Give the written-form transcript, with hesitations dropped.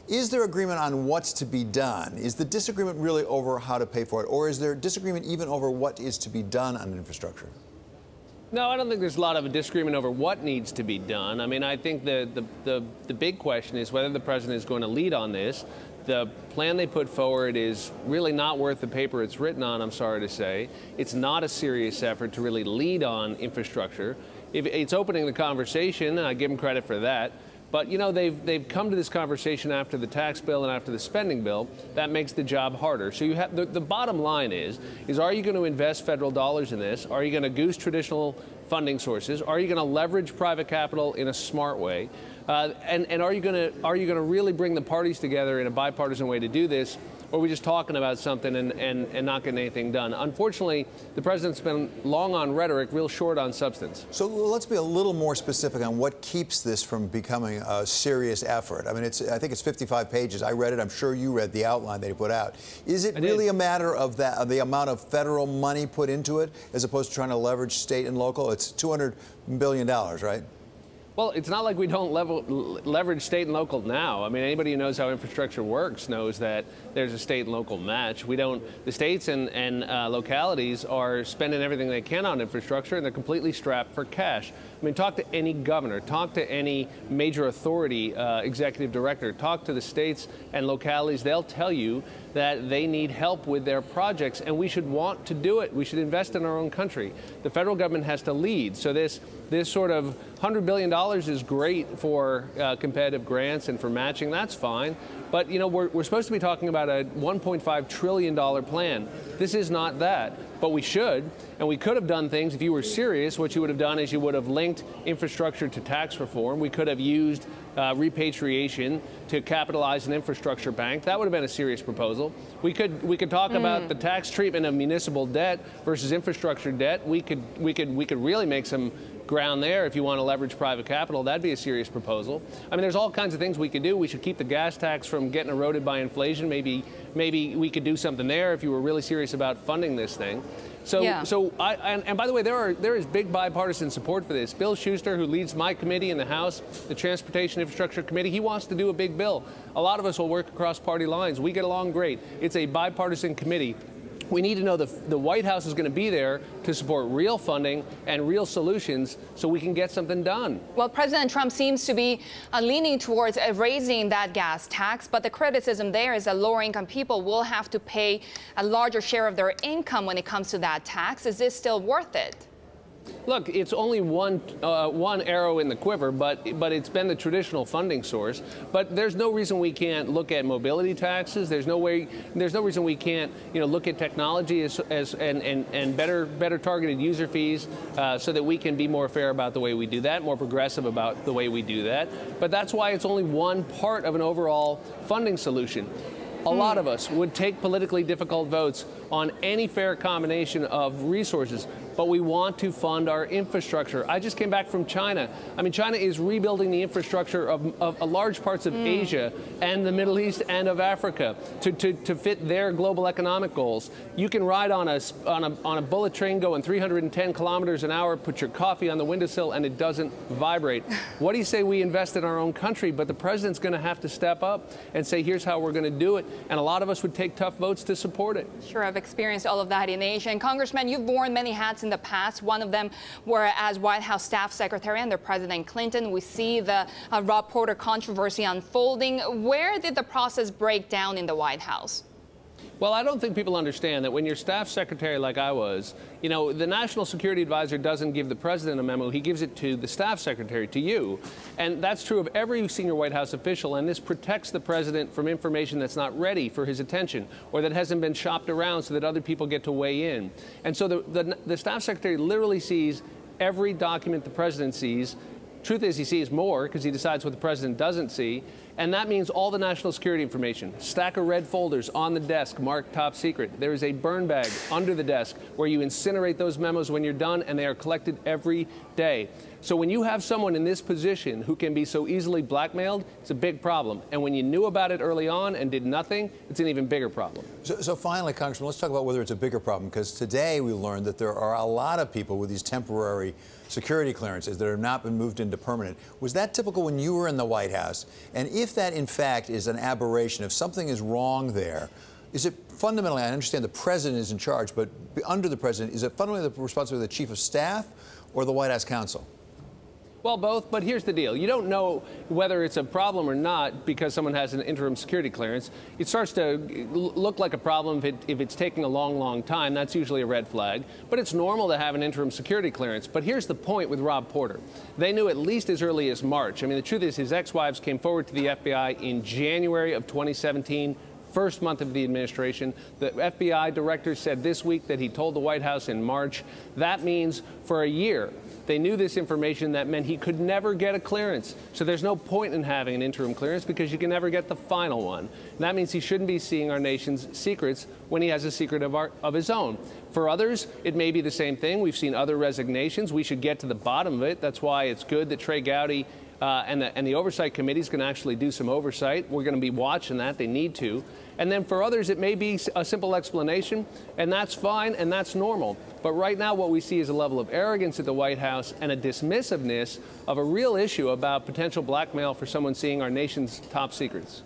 Is there agreement on what's to be done? Is the disagreement really over how to pay for it? Or is there disagreement even over what is to be done on infrastructure? No, I don't think there's a lot of a disagreement over what needs to be done. I mean, I think the big question is whether the president is going to lead on this. The plan they put forward is really not worth the paper it's written on, I'm sorry to say. It's not a serious effort to really lead on infrastructure. If it's opening the conversation, I give them credit for that. But, you know, they've come to this conversation after the tax bill and after the spending bill. That makes the job harder. So you have the bottom line is are you going to invest federal dollars in this? Are you going to goose traditional funding sources? Are you going to leverage private capital in a smart way? And are you going to really bring the parties together in a bipartisan way to do this? Or are we just talking about something and not getting anything done? Unfortunately, the president's been long on rhetoric, real short on substance. So let's be a little more specific on what keeps this from becoming a serious effort. I mean, I think it's 55 pages. I read it. I'm sure you read the outline that he put out. Is it really a matter of the amount of federal money put into it as opposed to trying to leverage state and local? It's $200 billion, right? Well, it's not like we don't leverage state and local now. I mean, anybody who knows how infrastructure works knows that there's a state and local match. We don't. The states and localities are spending everything they can on infrastructure, and they're completely strapped for cash. I mean, talk to any governor, talk to any major authority executive director, talk to the states and localities. They'll tell you that they need help with their projects, and we should want to do it. We should invest in our own country. The federal government has to lead. So this sort of $100 billion is great for competitive grants and for matching. That's fine. But, you know, we're supposed to be talking about a $1.5 trillion plan. This is not that. But we should, and we could have done things. If you were serious, what you would have done is you would have linked infrastructure to tax reform. We could have used repatriation to capitalize an infrastructure bank. That would have been a serious proposal. We could talk about the tax treatment of municipal debt versus infrastructure debt. We could really make some ground there if you want to leverage private capital. That'd be a serious proposal. I mean, there's all kinds of things we could do. We should keep the gas tax from getting eroded by inflation. Maybe we could do something there if you were really serious about funding this thing. So, yeah. And by the way, there is big bipartisan support for this. Bill Schuster, who leads my committee in the House, the Transportation Infrastructure Committee, he wants to do a big bill. A lot of us will work across party lines. We get along great. It's a bipartisan committee. We need to know the White House is going to be there to support real funding and real solutions so we can get something done. Well, President Trump seems to be leaning towards raising that gas tax, but the criticism there is that lower-income people will have to pay a larger share of their income when it comes to that tax. Is this still worth it? Look, it's only one arrow in the quiver, but it's been the traditional funding source. But there's no reason we can't look at mobility taxes. There's no reason we can't, you know, look at technology and better targeted user fees so that we can be more fair about the way we do that, more progressive about the way we do that. But that's why it's only one part of an overall funding solution. A lot of us would take politically difficult votes on any fair combination of resources, but we want to fund our infrastructure. I just came back from China. I mean, China is rebuilding the infrastructure of large parts of Asia and the Middle East and of Africa to fit their global economic goals. You can ride on a bullet train going 310 kilometers an hour, put your coffee on the windowsill, and it doesn't vibrate. What do you say we invest in our own country? But the president's going to have to step up and say, here's how we're going to do it. And a lot of us would take tough votes to support it. Sure, I've experienced all of that in Asia. And Congressman, you've worn many hats in the past. One of them were as White House staff secretary under President Clinton. We see the Rob Porter controversy unfolding. Where did the process break down in the White House? Well, I don't think people understand that when you're staff secretary like I was, you know, the National Security Advisor doesn't give the president a memo. He gives it to the staff secretary, to you. And that's true of every senior White House official. And this protects the president from information that's not ready for his attention or that hasn't been shopped around so that other people get to weigh in. And so the staff secretary literally sees every document the president sees. Truth is, he sees more because he decides what the president doesn't see. And that means all the national security information, stack of red folders on the desk marked top secret. There is a burn bag under the desk where you incinerate those memos when you're done, and they are collected every day. So when you have someone in this position who can be so easily blackmailed, it's a big problem. And when you knew about it early on and did nothing, it's an even bigger problem. So finally, Congressman, let's talk about whether it's a bigger problem, because today we learned that there are a lot of people with these temporary security clearances that have not been moved into permanent. Was that typical when you were in the White House? And if that, in fact, is an aberration, if something is wrong there, is it fundamentally, I understand the president is in charge, but under the president, is it fundamentally the responsibility of the chief of staff or the White House counsel? Well, both, but here's the deal. You don't know whether it's a problem or not because someone has an interim security clearance. It starts to look like a problem if it's taking a long, long time. That's usually a red flag. But it's normal to have an interim security clearance. But here's the point with Rob Porter. They knew at least as early as March. I mean, the truth is his ex-wives came forward to the FBI in January of 2017. First month of the administration. The FBI director said this week that he told the White House in March. That means for a year, they knew this information. That meant he could never get a clearance. So there's no point in having an interim clearance because you can never get the final one. And that means he shouldn't be seeing our nation's secrets when he has a secret of his own. For others, it may be the same thing. We've seen other resignations. We should get to the bottom of it. That's why it's good that Trey Gowdy and the Oversight Committee is going to actually do some oversight. We're going to be watching that. They need to. And then for others, it may be a simple explanation, and that's fine, and that's normal. But right now, what we see is a level of arrogance at the White House and a dismissiveness of a real issue about potential blackmail for someone seeing our nation's top secrets.